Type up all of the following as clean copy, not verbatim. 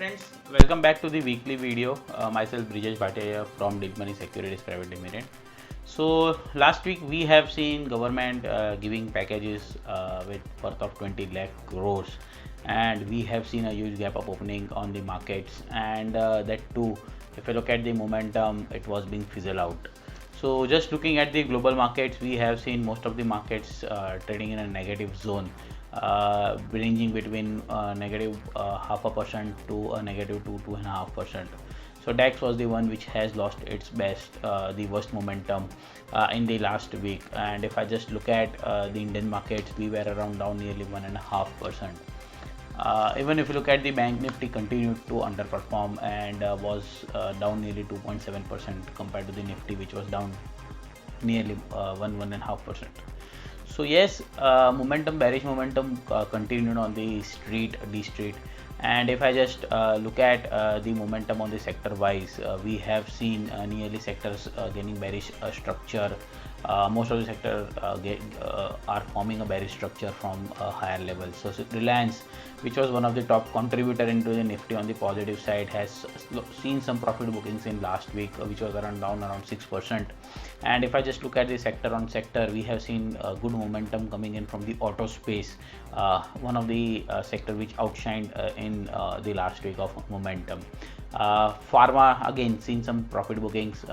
friends, welcome back to the weekly video. Myself Brijesh Bhatia from Deep Money Securities Private Limited. So last week we have seen government giving packages with worth of 20 lakh crores, and we have seen a huge gap up opening on the markets, and that too, if you look at the momentum, it was being fizzled out. So just looking at the global markets, we have seen most of the markets trading in a negative zone, ranging between negative 0.5% to a negative 2.5%. So DAX was the one which has lost its the worst momentum in the last week. And if I just look at the Indian markets, we were around down nearly 1.5%. Even if you look at the bank nifty continued to underperform and was down nearly 2.7% compared to the nifty, which was down nearly 1.5%. So yes, bearish momentum continued on the D street. And if I just look at the momentum on the sector wise, we have seen nearly sectors gaining bearish structure. Most of the sector are forming a bearish structure from a higher level. So Reliance, which was one of the top contributor into the Nifty on the positive side, has seen some profit bookings in last week, which was down around 6%. And if I just look at the sector on sector, we have seen good momentum coming in from the auto space, one of the sector which outshined in the last week of momentum. Pharma again seen some profit bookings,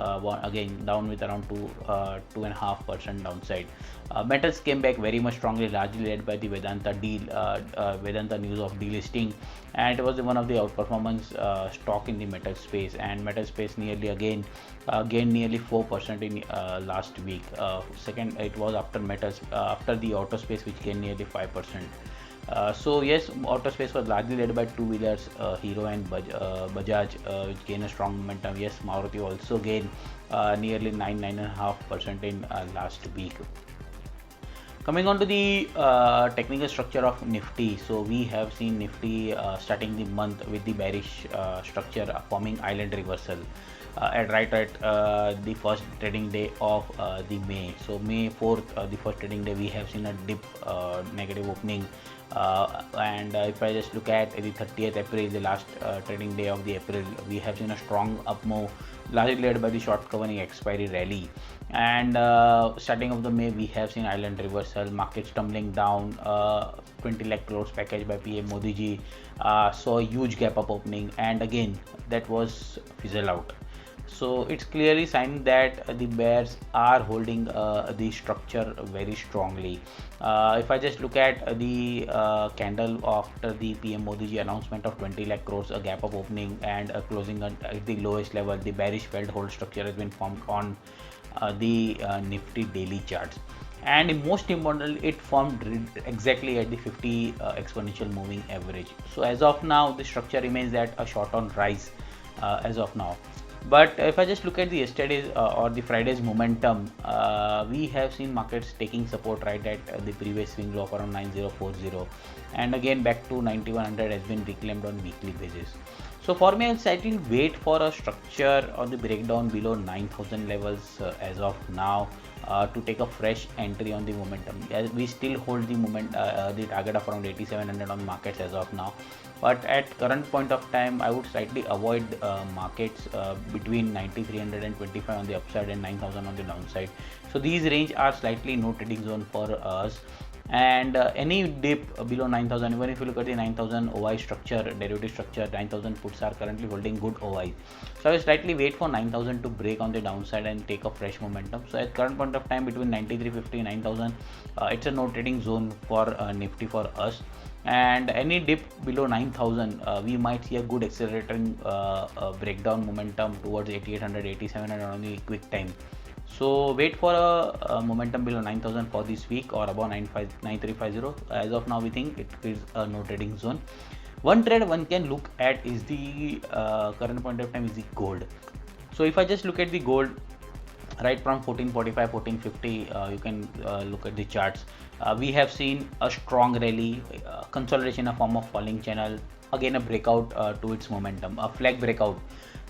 again down with around 2.5% downside. Metals came back very much strongly, largely led by the Vedanta deal, Vedanta news of delisting, and it was one of the outperformance stock in the metal space. And metal space nearly again gained nearly 4% in last week. Second, it was after after the auto space, which gained nearly 5%. So yes, auto space was largely led by two-wheelers, Hero and Bajaj, which gained a strong momentum. Yes, Maruti also gained nearly 9.5% in last week. Coming on to the technical structure of Nifty, so we have seen Nifty starting the month with the bearish structure, forming island reversal at the first trading day of the May. So May 4th, the first trading day, we have seen a dip, negative opening. And if I just look at the 30th April, the last trading day of the April, we have seen a strong up move, largely led by the short covering expiry rally. And starting of the May, we have seen island reversal, markets tumbling down. 20 lakh crores package by PM Modi ji saw a huge gap up opening, and again that was fizzle out. So it's clearly sign that the bears are holding the structure very strongly. If I just look at the candle after the PM Modi ji announcement of 20 lakh crores, a gap up opening and closing at the lowest level, the bearish felt hold structure has been formed on the Nifty daily charts. And most importantly, it formed exactly at the 50 exponential moving average. So as of now, the structure remains at a short on rise as of now. But if I just look at the yesterday's or the Friday's momentum, we have seen markets taking support right at the previous swing low of around 9040, and again back to 9100 has been reclaimed on weekly basis. So for me, I'll slightly wait for a structure on the breakdown below 9000 levels as of now to take a fresh entry on the momentum. As we still hold the target of around 8700 on markets as of now. But at current point of time, I would slightly avoid markets between 9325 on the upside and 9000 on the downside. So these range are slightly no trading zone for us. And any dip below 9000, even if you look at the 9000 OI structure, derivative structure, 9000 puts are currently holding good OI. So I will slightly wait for 9000 to break on the downside and take a fresh momentum. So at current point of time, between 9350 and 9000, it's a no trading zone for Nifty for us. And any dip below 9000, we might see a good accelerating breakdown momentum towards 8800, 8700 on the quick time. So wait for a momentum below 9000 for this week or above 9350. As of now, we think it is a no trading zone. One trade one can look at is the current point of time is the gold. So if I just look at the gold, right from 1445, 1450, you can look at the charts. We have seen a strong rally, consolidation in a form of falling channel, again a breakout to its momentum, a flag breakout.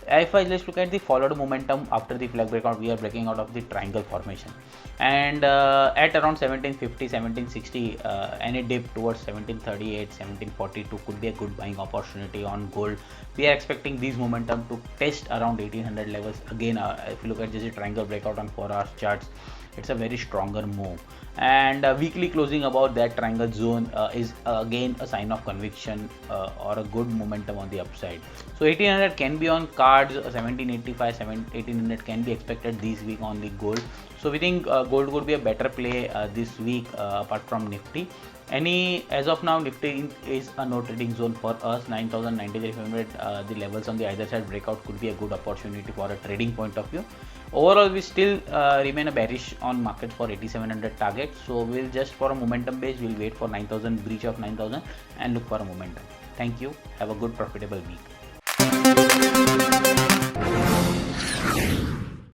If I just look at the followed momentum after the flag breakout, we are breaking out of the triangle formation, and at around 1750, 1760, any dip towards 1738, 1742 could be a good buying opportunity on gold. We are expecting these momentum to test around 1800 levels again. If you look at just a triangle breakout on 4 hours charts, it's a very stronger move, and weekly closing above that triangle zone is again a sign of conviction or a good momentum on the upside. So 1800 can be on cards, 1785, 1800 can be expected this week on the gold. So we think gold would be a better play this week apart from Nifty. As of now, Nifty is a no trading zone for us. 9000, 9300, the levels on the either side breakout could be a good opportunity for a trading point of view. Overall, we still remain a bearish on market for 8700 target. So we'll just for a momentum base, we'll wait for 9000, breach of 9000, and look for a momentum. Thank you. Have a good profitable week.